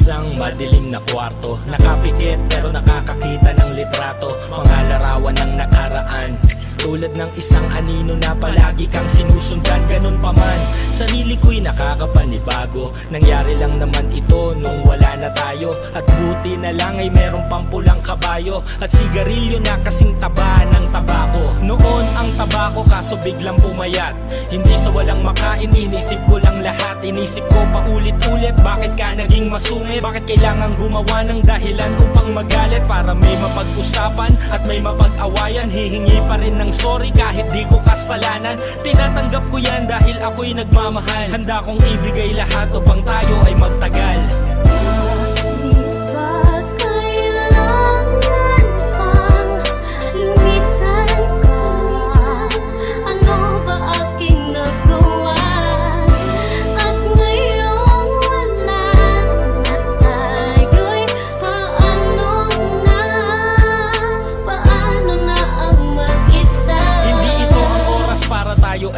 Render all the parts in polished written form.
isang madilim na kwarto, nakapikit pero nakakakita ng litrato, mga larawan ng nakaraan. Tulad ng isang anino na palagi kang sinusundan, ganun pa man sarili ko'y nakakapanibago. Nangyari lang naman ito nung wala na tayo, at buti na lang ay merong pampulang kabayo at sigarilyo na kasing taba ng tabako. Noon ang tabako kaso biglang pumayat, hindi sa walang makain, inisip ko lang lahat. Inisip ko paulit-ulit, bakit ka naging masungit? Bakit kailangan gumawa ng dahilan upang magalit? Para may mapag-usapan at may mapag-awayan, hihingi pa rin ng sorry kahit di ko kasalanan. Tinatanggap ko yan dahil ako'y nagmamahal. Handa kong ibigay lahat upang tayo ay magtagal.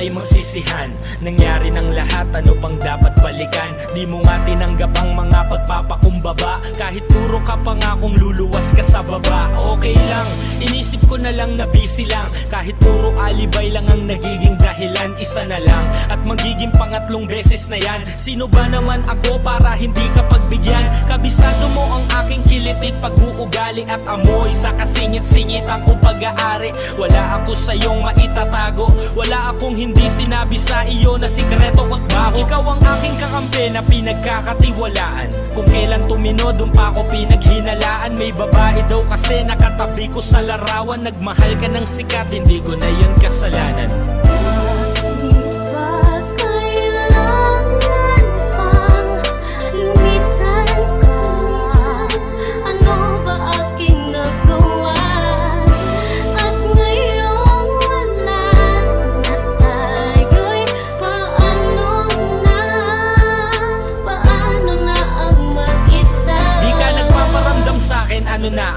Ay magsisihan, nangyari ng lahat, ano pang dapat balikan? Di mo nga tinanggap ang mga pagpapakumbaba, kahit puro ka pa nga kung luluwas ka sa baba. Okay lang, inisip ko na lang na busy lang, kahit puro alibay lang ang nagiging dahilan. Isa na lang at magiging pangatlong beses na yan. Sino ba naman ako para hindi ka pagbigyan? Kabisado mo ang aking kilitit, pag-uugali at amoy sa kasingit-singit ang kong pag-aari. Wala ako sa iyong maitatago, wala akong hindi sinabi sa iyo na sikreto ko't bago. Ikaw ang aking kakampi na pinagkakatiwalaan, kung kailan tumino dun pa ako pinaghinalaan. May babae daw kasi nakatabi ko sa larawan, nagmahal ka ng sikat, hindi ko na yun kasalanan.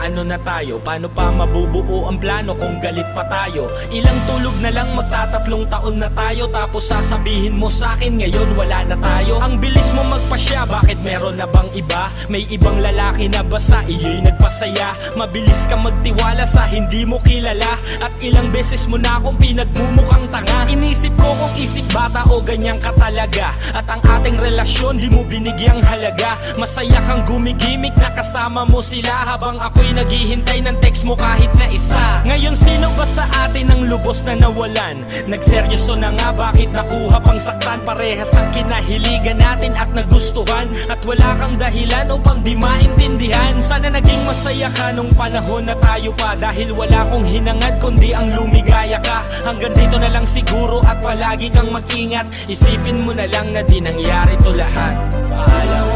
Ano na tayo? Paano pa mabubuo ang plano kung galit pa tayo? Ilang tulog na lang, magtatatlong taon na tayo, tapos sasabihin mo sa akin ngayon wala na tayo. Ang bilis mo magpasya, bakit meron na bang iba? May ibang lalaki na ba sa iyo'y nagpasaya? Mabilis ka magtiwala sa hindi mo kilala, at ilang beses mo na akong pinagmumukhang tanga. Inisip ko kung isip bata o ganyan ka talaga, at ang ating relasyon di mo binigyang halaga. Masaya kang gumigimik na kasama mo sila, habang ako'y naghihintay ng text mo kahit na isa. Ngayon sino ba sa atin ang lubos na nawalan? Nagseryoso na nga, bakit nakuha pang saktan? Parehas ang kinahiligan natin at nagustuhan, at wala kang dahilan upang di maintindihan. Sana naging masaya ka nung panahon na tayo pa, dahil wala kong hinangad kundi ang lumigaya ka. Hanggang dito na lang siguro, at palagi kang mag-ingat. Isipin mo na lang na di nangyari to lahat. Paalam.